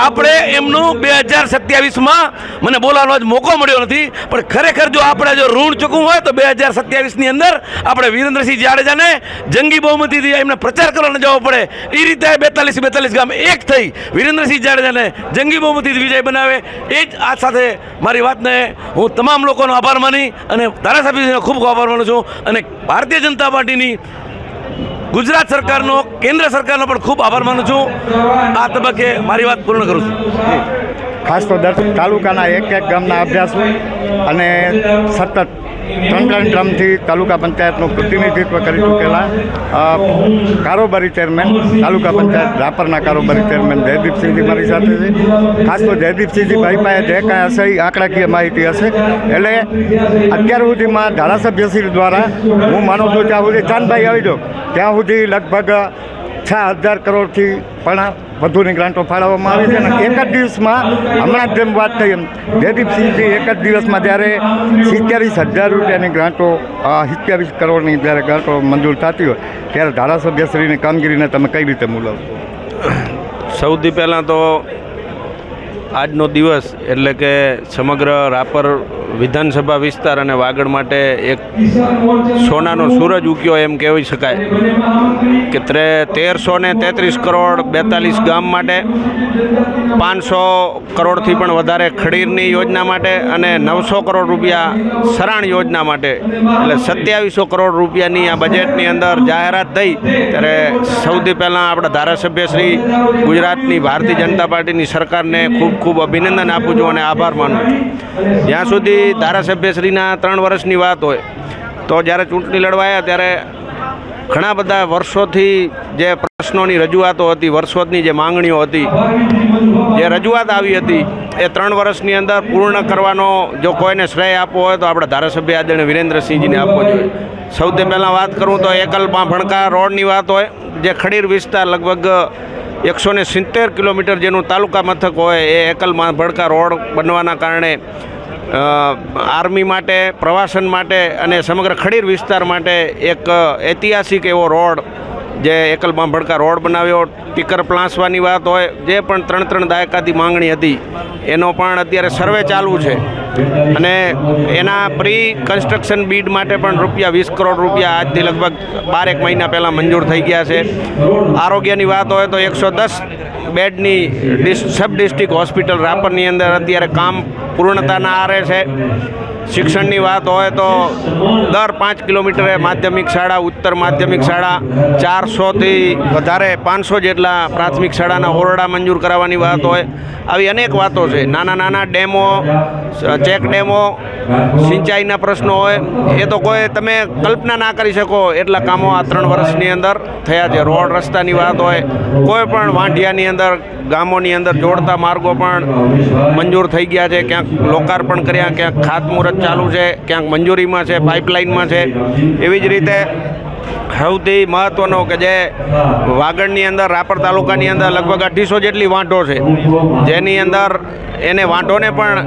G: આપણે એમનું 2027માં મને બોલાવવાનો જ મોકો મળ્યો નથી, પણ ખરેખર જો આપણે જો ઋણ ચૂકવું હોય તો 2027ની અંદર આપણે વિરેન્દ્રસિંહ જાડેજાને જંગી બહુમતીથી એમને પ્રચાર કરવાનો જવો પડે. એ રીતે 42 ગામ એક થઈ વિરેન્દ્રસિંહ જાડેજાને જંગી બહુમતીથી વિજય બનાવે. એ જ આ સાથે મારી વાતને હું તમામ લોકોનો આભાર માની અને ધારાસભ્યનો ખૂબ ખૂબ આભાર માનું છું અને ભારતીય જનતા પાર્ટીની ગુજરાત સરકારનો, કેન્દ્ર સરકારનો પણ ખૂબ આભાર માનું છું. આ તબક્કે મારી વાત પૂર્ણ કરું છું.
E: ખાસ તો તાલુકાના એક ગામના અભ્યાસો અને સતત 3 ટર્મથી તાલુકા પંચાયતનું પ્રતિનિધિત્વ કરી ચૂકેલા કારોબારી ચેરમેન, તાલુકા પંચાયત રાપરના કારોબારી ચેરમેન જયદીપસિંહજી મારી સાથે છે. ખાસ તો જયદીપસિંહજી ભાઈ પાસે જે કાંઈ હશે એ આંકડાકીય માહિતી હશે. એટલે અત્યાર સુધીમાં ધારાસભ્યશ્રી દ્વારા હું માનું છું ત્યાં સુધી ચાંદભાઈ આવી દો ત્યાં સુધી લગભગ 6,000 કરોડથી પણ વધુની ગ્રાન્ટો ફાળવવામાં આવી છે. અને એક જ દિવસમાં હમણાં જ જેમ વાત થઈ એમ જયદીપસિંહજી એક જ દિવસમાં જ્યારે 47,000 રૂપિયાની ગ્રાન્ટો 27 કરોડની જ્યારે ગ્રાન્ટો મંજૂર થતી હોય ત્યારે ધારાસભ્યશ્રીની કામગીરીને તમે કઈ રીતે મૂલાવશો?
F: સૌથી પહેલાં તો આજનો દિવસ એટલે કે સમગ્ર રાપર વિધાનસભા વિસ્તાર અને વાગડ માટે એક સોનાનો સૂરજ ઉગ્યો એમ કહેવી શકાય કે 1333 કરોડ 42 ગામ માટે, 500 કરોડથી પણ વધારે ખડીરની યોજના માટે અને 900 કરોડ રૂપિયા સરાણ યોજના માટે, એટલે 2700 કરોડ રૂપિયાની આ બજેટની અંદર જાહેરાત થઈ ત્યારે સૌથી પહેલાં આપણા ધારાસભ્યશ્રી ગુજરાતની ભારતીય જનતા પાર્ટીની સરકારને ખૂબ ખૂબ અભિનંદન આપું છું અને આભાર માનું છું. જ્યાં સુધી ધારાસભ્યશ્રીના 3 વર્ષની વાત હોય તો જ્યારે ચૂંટણી લડવાયા ત્યારે ઘણા બધા વર્ષોથી જે પ્રશ્નોની રજૂઆતો હતી, વર્ષોની જે માંગણીઓ હતી, જે રજૂઆત આવી હતી એ 3 વર્ષની અંદર પૂર્ણ કરવાનો જો કોઈને શ્રેય આપવો હોય તો આપણા ધારાસભ્ય આદરણીય વિરેન્દ્રસિંહજીને આપવો જોઈએ. સૌથી પહેલાં વાત કરું તો એકલમાં ભણકા રોડની વાત હોય, જે ખડીર વિસ્તાર લગભગ 170 કિલોમીટર જેનું તાલુકા મથક હોય એ એકલમાં ભડકા રોડ બનવાના કારણે આર્મી માટે, પ્રવાસન માટે અને સમગ્ર ખડીર વિસ્તાર માટે એક ઐતિહાસિક એવો રોડ જે એકલમાં ભડકા રોડ બનાવ્યો. ટીકર પ્લાસવાની વાત હોય, જે પણ 3 દાયકાથી માંગણી હતી એનો પણ અત્યારે સર્વે ચાલુ છે અને એના પ્રી કન્સ્ટ્રક્શન બીડ માટે પણ ₹20 કરોડ આજથી લગભગ 12 મહિના પહેલાં મંજૂર થઈ ગયા છે. આરોગ્યની વાત હોય તો 110 બેડની સબ ડિસ્ટ્રિક્ટ હોસ્પિટલ રાપરની અંદર અત્યારે કામ પૂર્ણતાના આરે છે. શિક્ષણની વાત હોય તો દર 5 કિલોમીટરે માધ્યમિક શાળા, ઉત્તર માધ્યમિક શાળા, 400થી વધારે 500 જેટલા પ્રાથમિક શાળાના ઓરડા મંજૂર કરાવવાની વાત હોય. આવી અનેક વાતો છે. નાના નાના ડેમો, ચેક ડેમો, સિંચાઈના પ્રશ્નો હોય એ તો કોઈ તમે કલ્પના ના કરી શકો એટલા કામો આ 3 વર્ષની અંદર થયા છે. રોડ રસ્તાની વાત હોય, કોઈ પણ વાંઢિયાની અંદર ગામોની અંદર જોડતા માર્ગો પણ મંજૂર થઈ ગયા છે. ક્યાંક લોકાર્પણ કર્યા, ક્યાંક ખાતમુહૂર્ત ચાલુ છે, ક્યાંક મંજૂરીમાં છે, પાઇપલાઇનમાં છે. એવી જ રીતે સૌથી મહત્ત્વનો કે જે વાગડની અંદર, રાપર તાલુકાની અંદર લગભગ 250 જેટલી વાંઢો છે, જેની અંદર એને વાંઢોને પણ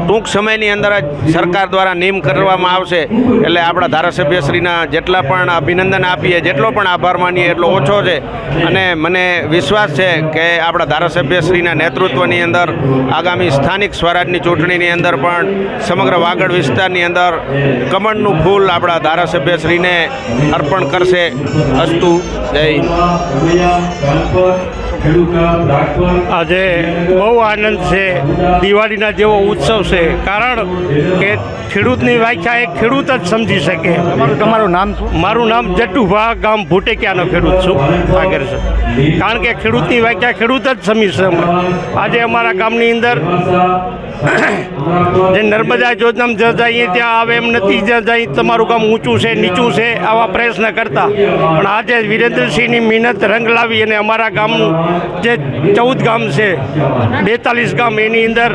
F: ટૂંક સમયની અંદર જ સરકાર દ્વારા નિયમ કરવામાં આવશે. એટલે આપણા ધારાસભ્યશ્રીના જેટલા પણ અભિનંદન આપીએ, જેટલો પણ આભાર માનીએ એટલો ઓછો છે. અને મને વિશ્વાસ છે કે આપણા ધારાસભ્યશ્રીના નેતૃત્વની અંદર આગામી સ્થાનિક સ્વરાજની ચૂંટણીની અંદર પણ સમગ્ર વાગડ વિસ્તારની અંદર કમળનું ફૂલ આપણા ધારાસભ્યશ્રીને અર્પણ કરશે. અસ્તુ. જય હિન્દ.
H: આજે બહુ આનંદ છે, દિવાળીના જેવો ઉત્સવ છે, કારણ કે ખેડૂતની વ્યાખ્યા એક ખેડૂત જ સમજી શકે.
E: તમારું નામ શું?
H: મારું નામ જટ્ટુભા, ગામ ભૂટેકિયાનો ખેડૂત છું. આગળ છે કારણ કે ખેડૂતની વ્યાખ્યા ખેડૂત જ સમજી શકે. આજે અમારા ગામની અંદર જે નર્મદા યોજનામાં જઈએ ત્યાં આવે એમ નથી, જ્યાં જઈ તમારું ગામ ઊંચું છે, નીચું છે, આવા પ્રયત્ન કરતા. પણ આજે વિરેન્દ્રસિંહની મહેનત રંગ લાવી અને અમારા ગામ જે 14 ગામ છે, 42 ગામ, એની અંદર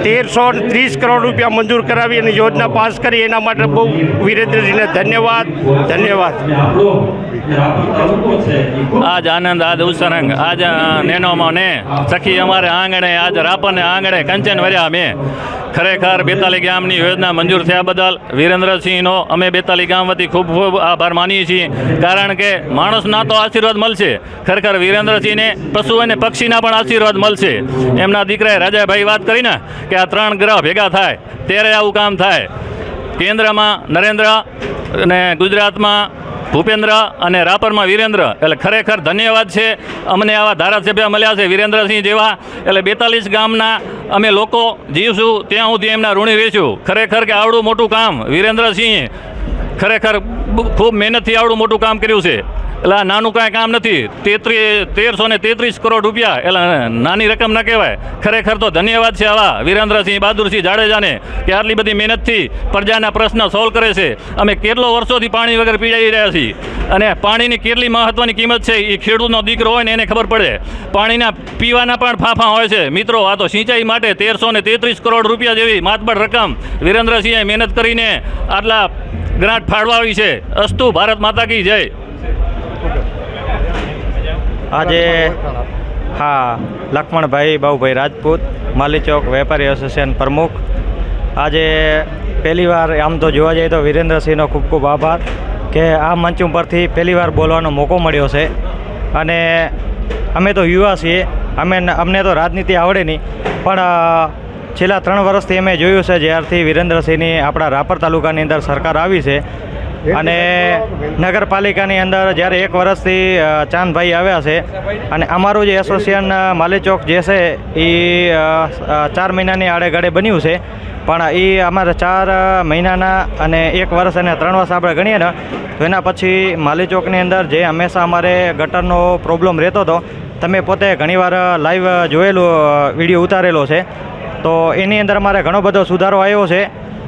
H: 1330 કરોડ રૂપિયા મંજૂર કરાવી અને યોજના પાસ કરી. એના માટે બહુ વિરેન્દ્રસિંહને ધન્યવાદ.
I: આજ આનંદ, આજ ઉત્સરંગ, આજ નેનોમાં ને સખી અમારે આંગણે, આજ રાપરને આંગણે કંચન વર્યા મેં. ખરેખર 42 ગામની યોજના મંજૂર થયા બદલ વિરેન્દ્રસિંહનો અમે 42 ગામ વતી ખૂબ ખૂબ આભાર માનીએ છીએ, કારણ કે માણસના તો આશીર્વાદ મળશે, ખરેખર વિરેન્દ્રસિંહને પશુ અને પક્ષીના પણ આશીર્વાદ મળશે. એમના દીકરાએ રાજાભાઈ વાત કરીને કે આ 3 ગ્રહ ભેગા થાય ત્યારે આવું કામ થાય. કેન્દ્રમાં નરેન્દ્ર અને ગુજરાતમાં ભૂપેન્દ્ર અને રાપરમાં વિરેન્દ્ર, એટલે ખરેખર ધન્યવાદ છે. અમને આવા ધારાસભ્ય મળ્યા છે વિરેન્દ્રસિંહ જેવા, એટલે 42 ગામના અમે લોકો જીવશું ત્યાં સુધી એમના ઋણી રહીશું. ખરેખર કે આવડું મોટું કામ વિરેન્દ્રસિંહે ખરેખર ખૂબ મહેનતથી આવડું મોટું કામ કર્યું છે. એટલે આ નાનું કાંઈ કામ નથી. 1333 કરોડ રૂપિયા એટલે નાની રકમ ન કહેવાય. ખરેખર તો ધન્યવાદ છે આવા વિરેન્દ્રસિંહ બહાદુરસિંહ જાડેજાને કે આટલી બધી મહેનતથી પ્રજાના પ્રશ્ન સોલ્વ કરે છે. અમે કેટલો વર્ષોથી પાણી વગર પીડાઈ રહ્યા છીએ, અને પાણીની કેટલી મહત્ત્વની કિંમત છે એ ખેડૂતનો દીકરો હોય ને એને ખબર પડે. પાણીના પીવાના પણ ફાંફા હોય છે મિત્રો. આ તો સિંચાઈ માટે 1333 કરોડ રૂપિયા જેવી માતબર રકમ વિરેન્દ્રસિંહે મહેનત કરીને આટલા ગ્રાન્ટ ફાળવાવી છે. અસ્તુ ભારત માતા કી જય.
J: આજે હા, લક્ષ્મણભાઈ બાબુભાઈ રાજપૂત, માલી ચોક વેપારી એસોસિએશન પ્રમુખ. આજે પહેલીવાર આમ તો જોવા જઈએ તો વિરેન્દ્રસિંહનો ખૂબ ખૂબ આભાર કે આ મંચ ઉપરથી પહેલીવાર બોલવાનો મોકો મળ્યો છે. અને અમે તો યુવા છીએ, અમને તો રાજનીતિ આવડે નહીં, પણ છેલ્લા 3 વર્ષથી અમે જોયું છે જ્યારથી વિરેન્દ્રસિંહની આપણા રાપર તાલુકાની અંદર સરકાર આવી છે, અને નગરપાલિકાની અંદર જ્યારે 1 વર્ષથી ચાંદભાઈ આવ્યા છે, અને અમારું જે એસોસિએશન માલી ચોક જે છે એ 4 મહિનાની આડેગાડે બન્યું છે, પણ એ અમારે 4 મહિનાના અને 1 વર્ષ અને 3 વર્ષ આપણે ગણીએ ને તો એના પછી માલી ચોકની અંદર જે હંમેશા અમારે ગટરનો પ્રોબ્લેમ રહેતો હતો, તમે પોતે ઘણીવાર લાઈવ જોયેલું વિડીયો ઉતારેલો છે, તો એની અંદર અમારે ઘણો બધો સુધારો આવ્યો છે.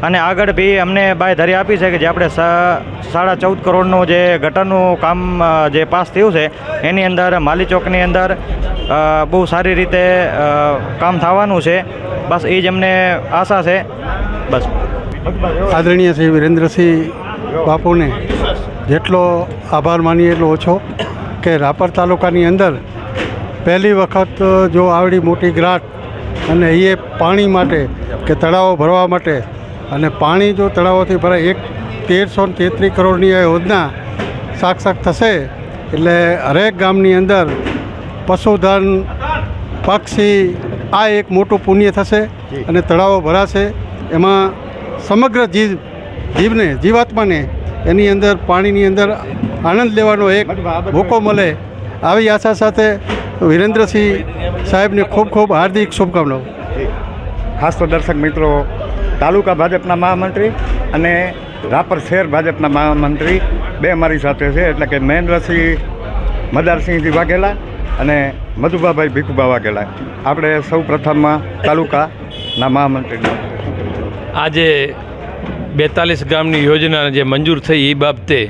J: અને આગળ બી અમને બાંયધરી આપી છે કે જે આપણે 14.5 કરોડનું જે ગટરનું કામ જે પાસ થયું છે એની અંદર માલી ચોકની અંદર બહુ સારી રીતે કામ થવાનું છે. બસ એ જ અમને આશા છે. બસ
K: આદરણીય શ્રી વિરેન્દ્રસિંહ બાપુને જેટલો આભાર માનીએ એટલો ઓછો, કે રાપર તાલુકાની અંદર પહેલી વખત જો આવડી મોટી ગ્રાન્ટ, અને એ પાણી માટે કે તળાવો ભરવા માટે, અને પાણી જો તળાવોથી ભરાય 1333 કરોડની આ યોજના સાક્ષાત થશે એટલે હરેક ગામની અંદર પશુધન પક્ષી આ એક મોટું પુણ્ય થશે, અને તળાવો ભરાશે. એમાં સમગ્ર જીવાત્માને એની અંદર પાણીની અંદર આનંદ લેવાનો એક મોકો મળે, આવી આશા સાથે વિરેન્દ્રસિંહ સાહેબને ખૂબ ખૂબ હાર્દિક શુભકામનાઓ.
E: ખાસ તો દર્શક મિત્રો, તાલુકા ભાજપના મહામંત્રી અને રાપર શહેર ભાજપના મહામંત્રી બે મારી સાથે છે, એટલે કે મહેન્દ્રસિંહ મદારસિંહજી વાઘેલા અને મધુબાભાઈ ભીખુબા વાઘેલા. આપણે સૌ પ્રથમમાં તાલુકાના મહામંત્રી.
G: આજે 42 ગામની યોજના જે મંજૂર થઈ એ બાબતે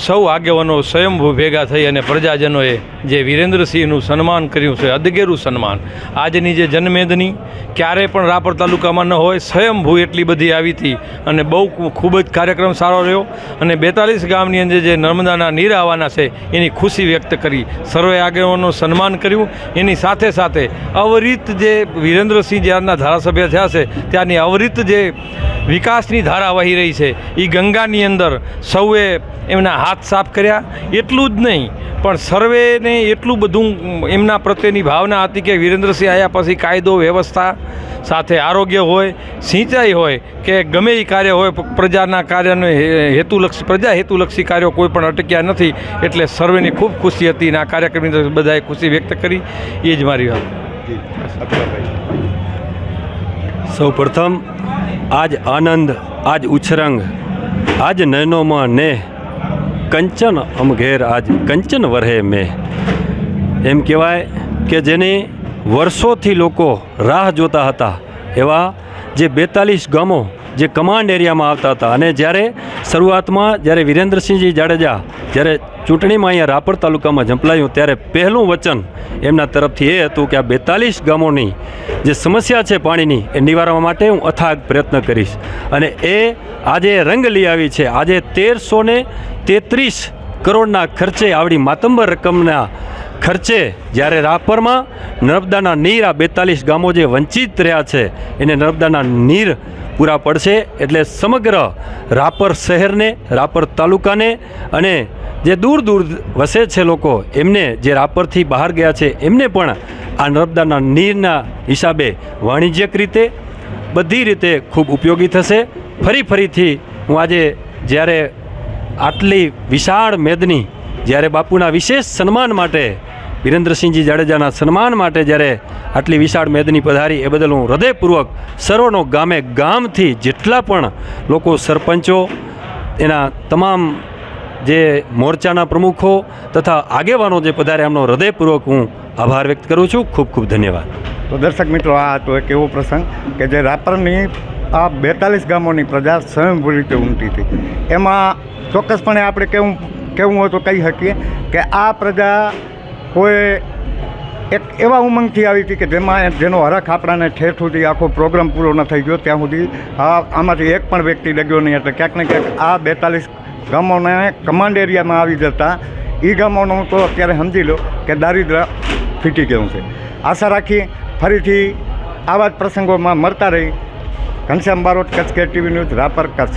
G: સૌ આગેવાનો સ્વયંભૂ ભેગા થઈ અને પ્રજાજનોએ જે વિરેન્દ્રસિંહનું સન્માન કર્યું છે, અદગેરું સન્માન. આજની જે જનમેદની ક્યારેય પણ રાપર તાલુકામાં ન હોય, સ્વયંભૂ એટલી બધી આવી હતી, અને બહુ ખૂબ જ કાર્યક્રમ સારો રહ્યો. અને 42 ગામની અંદર જે નર્મદાના નીર આવવાના છે એની ખુશી વ્યક્ત કરી, સર્વે આગેવાનોનું સન્માન કર્યું. એની સાથે સાથે અવિરત જે વિરેન્દ્રસિંહ જ્યારના ધારાસભ્ય થયા છે ત્યારની અવિરત જે વિકાસની ધારા વહી રહી છે, એ ગંગાની અંદર સૌએ એમના હાથ સાફ કર્યા. એટલું જ નહીં, પણ સર્વેને એટલું બધું એમના પ્રત્યેની ભાવના હતી કે વિરેન્દ્રસિંહ આવ્યા પછી કાયદો વ્યવસ્થા સાથે આરોગ્ય હોય, સિંચાઈ હોય કે ગમે એ કાર્ય હોય, પ્રજાના કાર્યનો હેતુલક્ષી પ્રજા હેતુલક્ષી કાર્યો કોઈ પણ અટક્યા નથી. એટલે સર્વેની ખૂબ ખુશી હતી, અને આ કાર્યક્રમની અંદર બધાએ ખુશી વ્યક્ત કરી. એ જ મારી વાત.
L: સૌ પ્રથમ આજ આનંદ, આજ ઉછરંગ, આજ નયનોમાં ને કંચન અમ ઘેર આજ કંચન વરહે મેં. એમ કહેવાય કે જેની વર્ષોથી લોકો રાહ જોતા હતા એવા જે 42 ગામો જે કમાન્ડ એરિયામાં આવતા હતા, અને જ્યારે શરૂઆતમાં જ્યારે વિરેન્દ્રસિંહજી જાડેજા જ્યારે ચૂંટણીમાં અહીંયા રાપર તાલુકામાં ઝંપલાયું ત્યારે પહેલું વચન એમના તરફથી એ હતું કે આ 42 ગામોની જે સમસ્યા છે પાણીની એ નિવારવા માટે હું અથાગ પ્રયત્ન કરીશ. અને એ આજે રંગ લઈ આવી છે. આજે 1333 કરોડના ખર્ચે આવડી માતંબર રકમના ખર્ચે જ્યારે રાપરમાં નર્મદાના નીર આ 42 ગામો જે વંચિત રહ્યા છે એને નર્મદાના નીર પૂરા પડશે એટલે સમગ્ર રાપર શહેરને, રાપર તાલુકાને અને જે દૂર દૂર વસે છે લોકો એમને, જે રાપરથી બહાર ગયા છે એમને પણ આ નર્મદાના નીરના હિસાબે વાણિજ્યિક રીતે બધી રીતે ખૂબ ઉપયોગી થશે. ફરીથી હું આજે જ્યારે આટલી વિશાળ મેદની, જ્યારે બાપુના વિશેષ સન્માન માટે, વિરેન્દ્રસિંહજી જાડેજાના સન્માન માટે જ્યારે આટલી વિશાળ મેદની પધારી એ બદલ હું હૃદયપૂર્વક સર્વનો ગામે ગામથી જેટલા પણ લોકો, સરપંચો, એના તમામ જે મોરચાના પ્રમુખો તથા આગેવાનો જે પધાર્યા એમનો હૃદયપૂર્વક હું આભાર વ્યક્ત કરું છું. ખૂબ ખૂબ ધન્યવાદ.
E: તો દર્શક મિત્રો, આ હતો એક એવો પ્રસંગ કે જે રાપરની આ 42 ગામોની પ્રજા સ્વયંભૂ રીતે ઉમટી હતી. એમાં ચોક્કસપણે આપણે કહેવું હોય તો કહી શકીએ કે આ પ્રજા કોઈ એક એવા ઉમંગથી આવી હતી કે જેનો હરખ આપણાને ઠેઠ સુધી આખો પ્રોગ્રામ પૂરો ન થઈ ગયો ત્યાં સુધી આમાંથી એક પણ વ્યક્તિ ડગ્યો નહીં. એટલે ક્યાંક ને ક્યાંક આ 42 ગામોને કમાન્ડ એરિયામાં આવી જતા એ ગામોનું તો અત્યારે સમજી લો કે દારિદ્ર્ય ફીટી ગયું છે. આશા રાખી ફરીથી આવા જ પ્રસંગોમાં મળતા રહી. ઘનશ્યામ બારોટ, કચ્છ કે ટીવી ન્યૂઝ, રાપર, કચ્છ.